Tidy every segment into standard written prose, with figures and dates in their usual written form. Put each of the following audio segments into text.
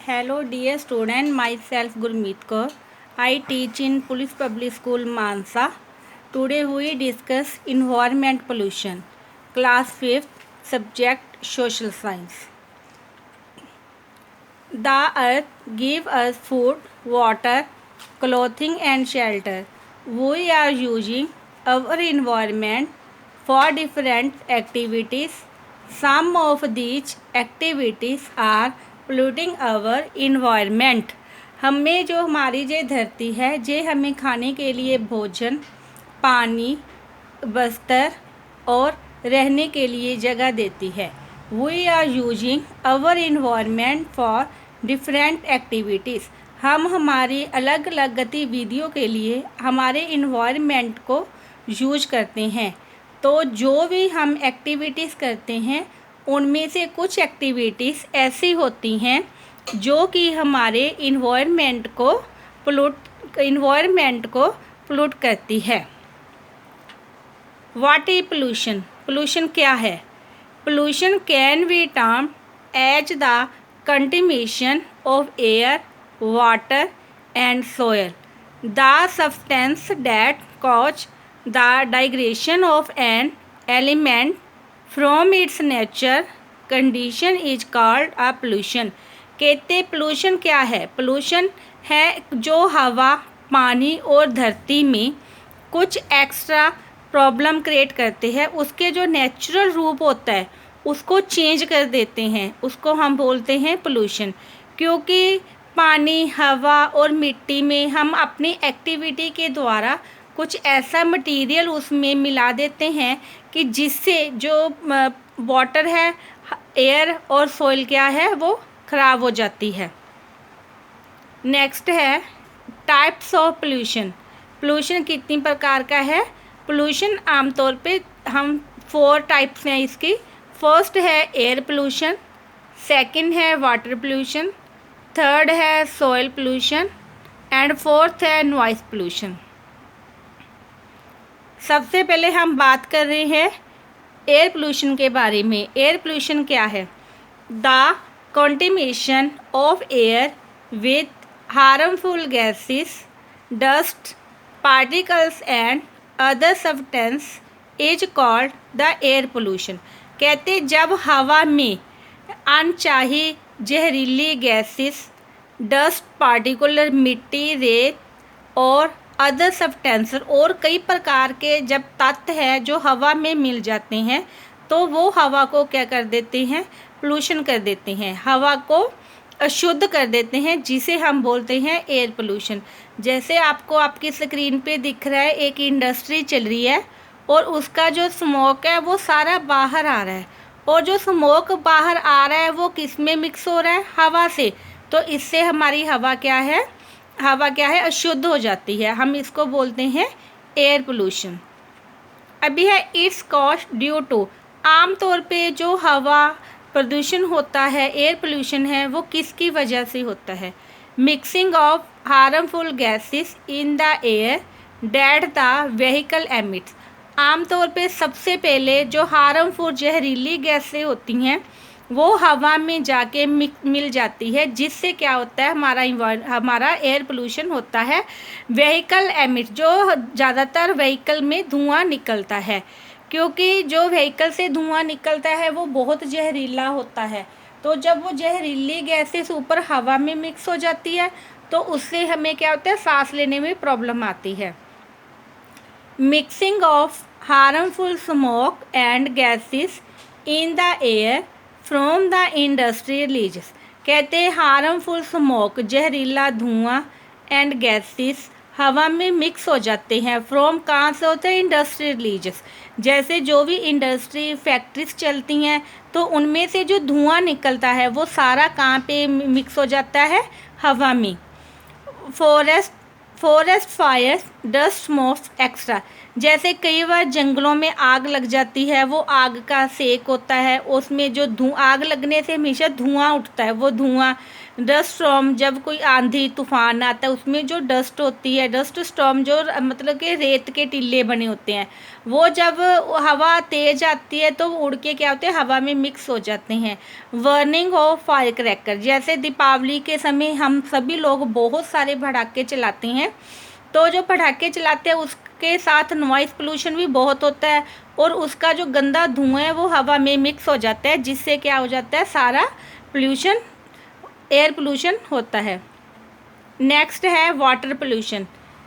Hello dear student, myself Gurmeet Kaur. I teach in Police Public School Mansa. Today we discuss environment pollution. Class 5th, subject social science. The earth gives us food, water, clothing and shelter. We are using our environment for different activities. Some of these activities are polluting our environment. हमें जो हमारी जो धरती है जे हमें खाने के लिए भोजन, पानी, बस्तर और रहने के लिए जगह देती है. We are using our environment for different activities. हम हमारी अलग अलग गतिविधियों के लिए हमारे इन्वायरमेंट को यूज करते हैं. तो जो भी हम एक्टिविटीज़ करते हैं उनमें से कुछ एक्टिविटीज़ ऐसी होती हैं जो कि हमारे इन्वायरमेंट को पोल्यूट करती है. What is pollution? पोल्यूशन क्या है? Pollution can be termed as the contamination of air, water and soil. The substance that cause the degradation of an element from its natural condition is called a pollution. कहते pollution क्या है? Pollution है जो हवा, पानी और धरती में कुछ एक्स्ट्रा प्रॉब्लम क्रिएट करते हैं. उसके जो नेचुरल रूप होता है उसको चेंज कर देते हैं, उसको हम बोलते हैं पोल्यूशन. क्योंकि पानी, हवा और मिट्टी में हम अपनी एक्टिविटी के द्वारा कुछ ऐसा मटेरियल उसमें मिला देते हैं कि जिससे जो वाटर है, एयर और सॉइल क्या है वो ख़राब हो जाती है. नेक्स्ट है टाइप्स ऑफ पोल्यूशन. पोल्यूशन कितनी प्रकार का है? पोल्यूशन आमतौर पे हम 4 टाइप्स हैं इसकी. फर्स्ट है एयर पोल्यूशन, सेकंड है वाटर पोल्यूशन, थर्ड है सॉइल पोल्यूशन एंड फोर्थ है नॉइस पोल्यूशन. सबसे पहले हम बात कर रहे हैं एयर पोल्यूशन के बारे में. एयर पोल्यूशन क्या है? The contamination of air with harmful gases, dust, particles and other substance is called the air pollution. कहते जब हवा में अनचाही जहरीली गैसेस, डस्ट पार्टिकुलर, मिट्टी, रेत और अदर सब्सटेंस और कई प्रकार के जब तत्व हैं जो हवा में मिल जाते हैं तो वो हवा को क्या कर देते हैं? पोल्यूशन कर देते हैं, हवा को अशुद्ध कर देते हैं, जिसे हम बोलते हैं एयर पोल्यूशन. जैसे आपको आपकी स्क्रीन पे दिख रहा है एक इंडस्ट्री चल रही है और उसका जो स्मोक है वो सारा बाहर आ रहा है, और जो स्मोक बाहर आ रहा है वो किस में मिक्स हो रहा है? हवा से. तो इससे हमारी हवा क्या है? अशुद्ध हो जाती है. हम इसको बोलते हैं एयर पोल्यूशन. अभी है इट्स कॉज ड्यू टू. आमतौर पे जो हवा प्रदूषण होता है, एयर पोल्यूशन है, वो किसकी वजह से होता है? Mixing of harmful gases in the air that the vehicle emits. आमतौर पे सबसे पहले जो हार्मफुल जहरीली गैसें होती हैं वो हवा में जाके मिल जाती है, जिससे क्या होता है? हमारा एयर पोल्यूशन होता है. व्हीकल एमिट, जो ज़्यादातर व्हीकल में धुआं निकलता है, क्योंकि जो व्हीकल से धुआं निकलता है वो बहुत जहरीला होता है. तो जब वो जहरीली गैसेस ऊपर हवा में मिक्स हो जाती है तो उससे हमें क्या होता है? सांस लेने में प्रॉब्लम आती है. Mixing of harmful smoke and gases in the air from the industry releases. कहते हैं हार्मफुल स्मोक, जहरीला धुआं, एंड गैसेस हवा में मिक्स हो जाते हैं. फ्रॉम कहाँ से होते हैं? Industry releases. जैसे जो भी इंडस्ट्री फैक्ट्रीज चलती हैं तो उनमें से जो धुआं निकलता है वो सारा कहाँ पे मिक्स हो जाता है? हवा में. Forest fires dust smoke extra. जैसे कई बार जंगलों में आग लग जाती है, वो आग का सेक होता है, उसमें जो आग लगने से हमेशा धुआं उठता है, वो धुआं डस्ट स्टॉर्म, जब कोई आंधी तूफान आता है उसमें जो डस्ट होती है, डस्ट स्टॉर्म जो मतलब कि रेत के टीले बने होते हैं, वो जब हवा तेज आती है तो उड़ के क्या होते हैं, हवा में मिक्स हो जाते हैं। बर्निंग ऑफ फायर क्रैकर, जैसे दीपावली के समय हम सभी लोग बहुत सारे पटाखे चलाते हैं, तो जो पटाखे चलाते हैं उसके साथ नॉइस पोल्यूशन भी बहुत होता है, और उसका जो गंदा धुआं है वो हवा में मिक्स हो जाता है, जिससे क्या हो जाता है, सारा पोल्यूशन, एयर पोल्यूशन होता है। नेक्स्ट है water pollution.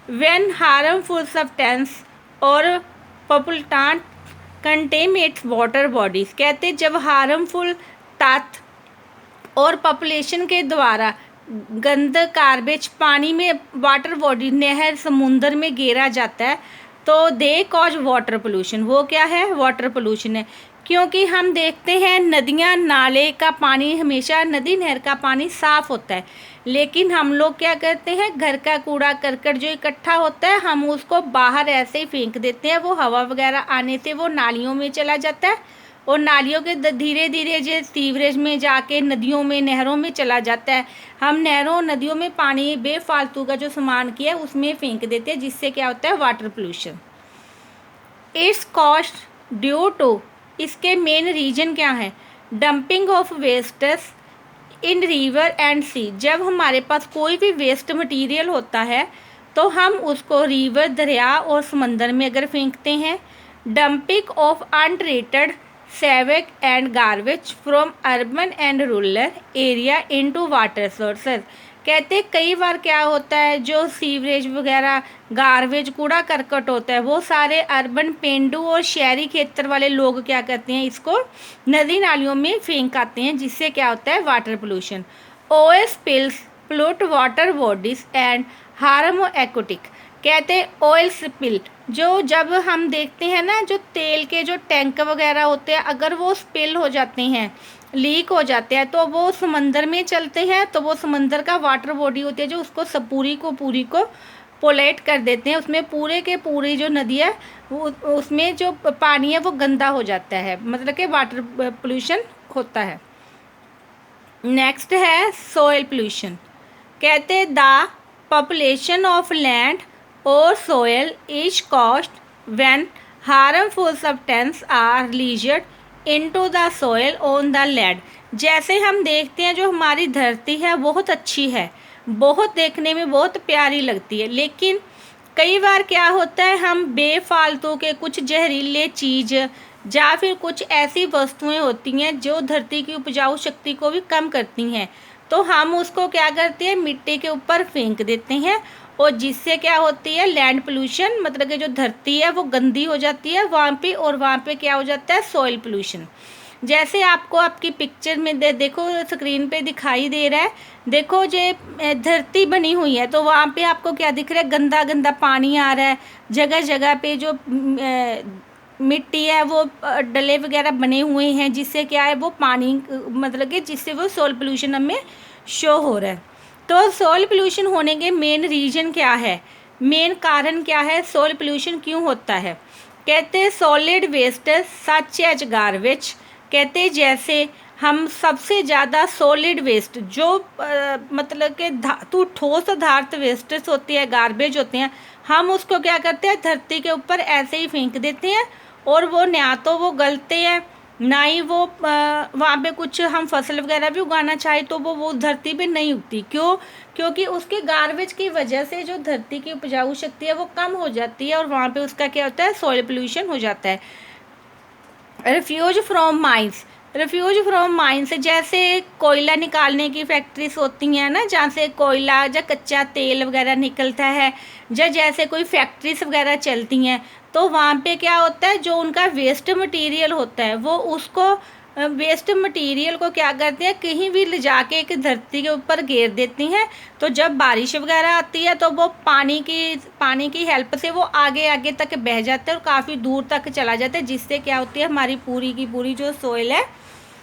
When harmful substance और पॉपुलेंट कंटेमिनेट्स वाटर बॉडीज, कहते जब हार्मफुल तत्व और पॉपुलेशन के द्वारा गंद गार्बेज पानी में, वाटर बॉडी, नहर, समुंदर में गिरा जाता है, तो दे कॉज वाटर पोल्यूशन, वो क्या है, वाटर पोल्यूशन है। क्योंकि हम देखते हैं नदियाँ नाले का पानी, हमेशा नदी नहर का पानी साफ़ होता है, लेकिन हम लोग क्या करते हैं, घर का कूड़ा करकट जो इकट्ठा होता है हम उसको बाहर ऐसे ही फेंक देते हैं, वो हवा वगैरह आने से वो नालियों में चला जाता है, और नालियों के धीरे धीरे जो सीवरेज में जाके नदियों में, नहरों में चला जाता है। हम नहरों नदियों में पानी बेफालतू का जो सामान किया है उसमें फेंक देते हैं, जिससे क्या होता है, water pollution. It's cost due to, इसके मेन रीजन क्या है, dumping of wastes in river and sea, जब हमारे पास कोई भी वेस्ट मटेरियल होता है तो हम उसको रिवर, दरिया और समंदर में अगर फेंकते हैं। Dumping of untreated sewage and garbage from urban and rural area into water sources, कहते कई बार क्या होता है, जो सीवरेज वगैरह, गार्बेज, कूड़ा करकट होता है, वो सारे अर्बन, पेंडू और शहरी क्षेत्र वाले लोग क्या करते हैं, इसको नदी नालियों में फेंक आते हैं, जिससे क्या होता है, water pollution. Oil spills pollute water bodies and harm aquatic, कहते ऑयल स्पिल, जो जब हम देखते हैं ना, जो तेल के जो टैंक वगैरह होते हैं, अगर वो स्पिल हो जाते हैं, लीक हो जाते हैं, तो वो समंदर में चलते हैं, तो वो समंदर का वाटर बॉडी होती है जो उसको सब पूरी को पोलेट कर देते हैं, उसमें पूरे के पूरी जो नदी है वो, उसमें जो पानी है वो गंदा हो जाता है, मतलब कि वाटर पोल्यूशन होता है। नेक्स्ट है सोयल पोल्यूशन, कहते द पॉपुलेशन ऑफ लैंड और soil is caused when harmful substance are released into the soil on the land, जैसे हम देखते हैं जो हमारी धरती है बहुत अच्छी है, बहुत देखने में बहुत प्यारी लगती है, लेकिन कई बार क्या होता है, हम बेफालतू के कुछ जहरीले चीज़ या फिर कुछ ऐसी वस्तुएं होती हैं जो धरती की उपजाऊ शक्ति को भी कम करती हैं, तो हम उसको क्या करते हैं, मिट्टी के ऊपर फेंक देते हैं, और जिससे क्या होती है, लैंड पोल्यूशन, मतलब कि जो धरती है वो गंदी हो जाती है वहाँ पे, और वहाँ पे क्या हो जाता है, सॉइल पोल्यूशन। जैसे आपको आपकी पिक्चर में देखो, स्क्रीन पे दिखाई दे रहा है, देखो जो धरती बनी हुई है, तो वहाँ पे आपको क्या दिख रहा है, गंदा गंदा पानी आ रहा है, जगह जगह पे जो मिट्टी है वो डले वगैरह बने हुए हैं, जिससे क्या है, वो पानी, मतलब कि जिससे वो सॉइल पोल्यूशन हमें शो हो रहा है। तो सॉइल पोल्यूशन होने के मेन रीजन क्या है, मेन कारण क्या है, सॉइल पोल्यूशन क्यों होता है, कहते हैं solid waste such as garbage, कहते हैं जैसे हम सबसे ज़्यादा सॉलिड वेस्ट जो मतलब कि धातु ठोस पदार्थ वेस्टेज होती है, गार्बेज होते हैं, हम उसको क्या करते हैं, धरती के ऊपर ऐसे ही फेंक देते हैं, और वो ना तो वो गलते हैं, ना ही वो वहाँ पे कुछ हम फसल वगैरह भी उगाना चाहे तो वो धरती पे नहीं उगती। क्यों? क्योंकि उसके गार्बेज की वजह से जो धरती की उपजाऊ शक्ति है वो कम हो जाती है, और वहाँ पे उसका क्या होता है, सॉइल पोल्यूशन हो जाता है। Refuse from mines, refuse from mines जैसे कोयला निकालने की फैक्ट्रीज होती हैं ना, जहाँ से कोयला या कच्चा तेल वगैरह निकलता है, या जैसे कोई फैक्ट्रीज वगैरह चलती हैं, तो वहाँ पे क्या होता है, जो उनका वेस्ट मटेरियल होता है वो उसको वेस्ट मटेरियल को क्या करते हैं, कहीं भी ले जाके एक धरती के ऊपर घेर देती हैं, तो जब बारिश वगैरह आती है तो वो पानी की हेल्प से वो आगे आगे तक बह जाता है और काफ़ी दूर तक चला जाता है, जिससे क्या होती है, हमारी पूरी की पूरी जो सोइल है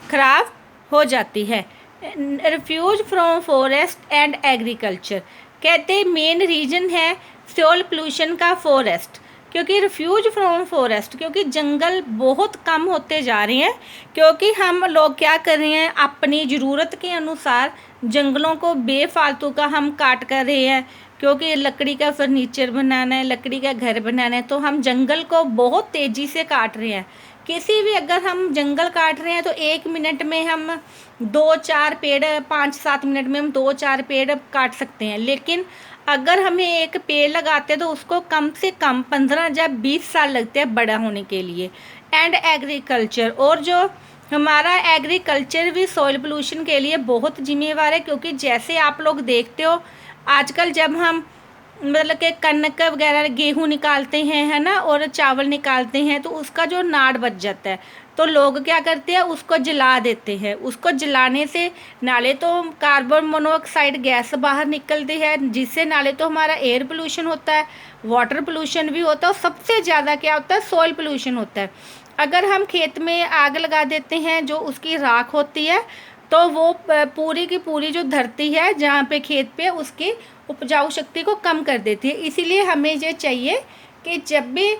ख़राब हो जाती है। Refuse from forest and agriculture, कहते मेन रीजन है सोइल पोल्यूशन का फॉरेस्ट, क्योंकि रिफ्यूज फ्रॉम फॉरेस्ट, क्योंकि जंगल बहुत कम होते जा रहे हैं, क्योंकि हम लोग क्या कर रहे हैं अपनी ज़रूरत के अनुसार जंगलों को बेफालतू का हम काट कर रहे हैं, क्योंकि लकड़ी का फर्नीचर बनाना है, लकड़ी का घर बनाना है, तो हम जंगल को बहुत तेज़ी से काट रहे हैं। किसी भी अगर हम जंगल काट रहे हैं तो 1 मिनट में हम 2-4 पेड़, 5-7 मिनट में हम 2-4 पेड़ काट सकते हैं, लेकिन अगर हमें एक पेड़ लगाते हैं तो उसको कम से कम 15 या 20 साल लगते हैं बड़ा होने के लिए। एंड एग्रीकल्चर, और जो हमारा एग्रीकल्चर भी सॉइल पोल्यूशन के लिए बहुत जिम्मेवार है, क्योंकि जैसे आप लोग देखते हो आजकल जब हम मतलब कि कनक वगैरह गेहूँ निकालते हैं, है ना, और चावल निकालते हैं, तो उसका जो नाड़ बच जाता है, तो लोग क्या करते हैं उसको जला देते हैं। उसको जलाने से नाले तो कार्बन मोनोऑक्साइड गैस बाहर निकलती है, जिससे नाले तो हमारा एयर पोल्यूशन होता है, वाटर पोल्यूशन भी होता है, और सबसे ज़्यादा क्या होता है सॉइल पोल्यूशन होता है। अगर हम खेत में आग लगा देते हैं, जो उसकी राख होती है, तो वो पूरी की पूरी जो धरती है जहाँ पे खेत पे उसकी उपजाऊ शक्ति को कम कर देती है। इसीलिए हमें ये चाहिए कि जब भी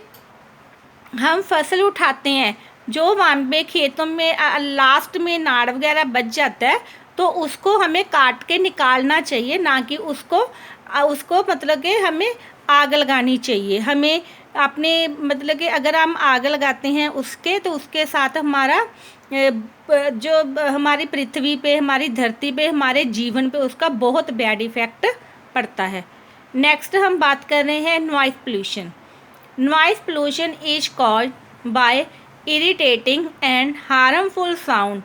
हम फसल उठाते हैं, जो वहाँ पे खेतों में लास्ट में नाड़ वगैरह बच जाता है, तो उसको हमें काट के निकालना चाहिए, ना कि उसको मतलब कि हमें आग लगानी चाहिए। हमें अपने मतलब कि अगर हम आग लगाते हैं उसके, तो उसके साथ हमारा जो हमारी पृथ्वी पे, हमारी धरती पे, हमारे जीवन पे उसका बहुत बैड इफ़ेक्ट पड़ता है। नेक्स्ट हम बात कर रहे हैं noise pollution. Noise pollution is caused by irritating and harmful sound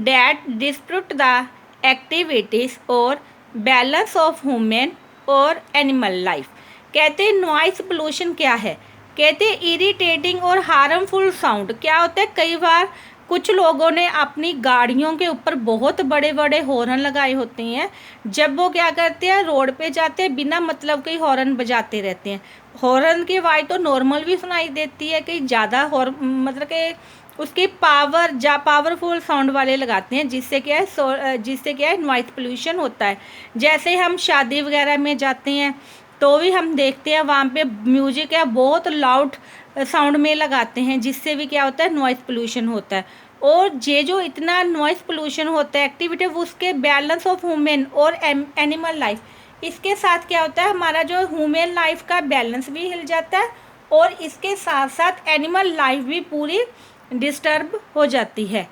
that disrupt the activities or balance of human और animal life। कहते हैं नॉइस पोल्यूशन क्या है, कहते हैं इरिटेटिंग और हार्मफुल साउंड। क्या होता है, कई बार कुछ लोगों ने अपनी गाड़ियों के ऊपर बहुत बड़े बड़े हॉर्न लगाए होते हैं। जब वो क्या करते हैं रोड पे जाते हैं, बिना मतलब के हॉर्न बजाते रहते हैं। हॉर्न की आवाज़ तो नॉर्मल भी सुनाई देती है, कहीं ज़्यादा हॉर्न मतलब कि उसकी पावरफुल साउंड वाले लगाते हैं, जिससे क्या है नॉइस पोल्यूशन होता है। जैसे हम शादी वगैरह में जाते हैं तो भी हम देखते हैं वहाँ पे म्यूजिक है बहुत लाउड साउंड में लगाते हैं, जिससे भी क्या होता है नॉइस पोल्यूशन होता है। और ये जो इतना नॉइस पोल्यूशन होता है एक्टिविटी, उसके बैलेंस ऑफ ह्यूमन और एनिमल लाइफ, इसके साथ क्या होता है हमारा जो ह्यूमन लाइफ का बैलेंस भी हिल जाता है, और इसके साथ साथ एनिमल लाइफ भी पूरी डिस्टर्ब हो जाती है।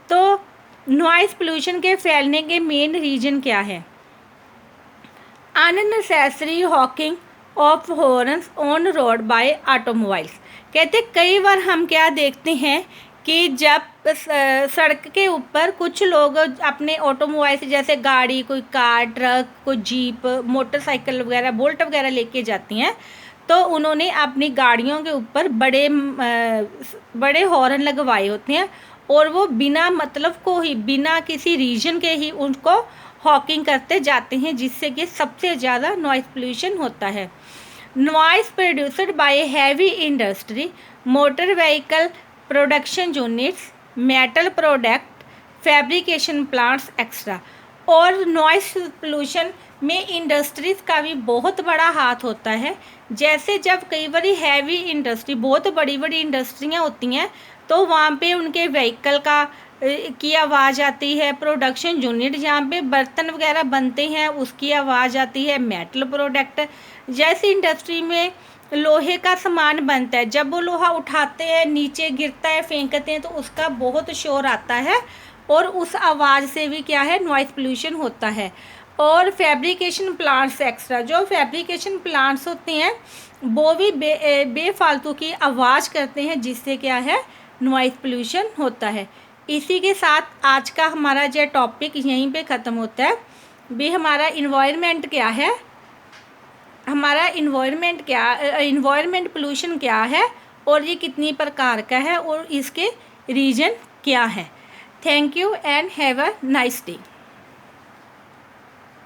तो नॉइस पोल्यूशन के फैलने के मेन रीजन क्या है, unnecessary Hawking of horns on road by automobiles. कहते कई बार हम क्या देखते हैं कि जब सड़क के ऊपर कुछ लोग अपने ऑटोमोबाइल से, जैसे गाड़ी, कोई कार, ट्रक, कोई जीप, मोटरसाइकिल वगैरह, बोल्ट वगैरह लेके जाती हैं, तो उन्होंने अपनी गाड़ियों के ऊपर बड़े हॉर्न लगवाए होते हैं, और वो बिना मतलब को ही, बिना किसी रीजन के ही उनको हॉकिंग करते जाते हैं, जिससे कि सबसे ज़्यादा नॉइस पोल्यूशन होता है। Noise produced by heavy industry, motor vehicle production units, metal product fabrication plants extra. और नॉइस पोल्यूशन में इंडस्ट्रीज़ का भी बहुत बड़ा हाथ होता है। जैसे जब कई बार हैवी इंडस्ट्री, बहुत बड़ी बड़ी इंडस्ट्रियाँ होती हैं, तो वहाँ पे उनके व्हीकल की आवाज़ आती है। प्रोडक्शन यूनिट जहाँ पे बर्तन वगैरह बनते हैं उसकी आवाज़ आती है। मेटल प्रोडक्ट जैसी इंडस्ट्री में लोहे का सामान बनता है, जब वो लोहा उठाते हैं नीचे गिरता है, फेंकते हैं, तो उसका बहुत शोर आता है, और उस आवाज़ से भी क्या है नॉइस पोल्यूशन होता है। और फैब्रिकेशन प्लांट्स एक्स्ट्रा, जो फैब्रिकेशन प्लांट्स होते हैं वो भी बेफालतू की आवाज़ करते हैं, जिससे क्या है नॉइस पोल्यूशन होता है। इसी के साथ आज का हमारा जो टॉपिक यहीं पे ख़त्म होता है। भी हमारा इन्वायरमेंट क्या है, हमारा इन्वायरमेंट पोल्यूशन क्या है, और ये कितनी प्रकार का है, और इसके रीजन क्या है। Thank you and have a nice day.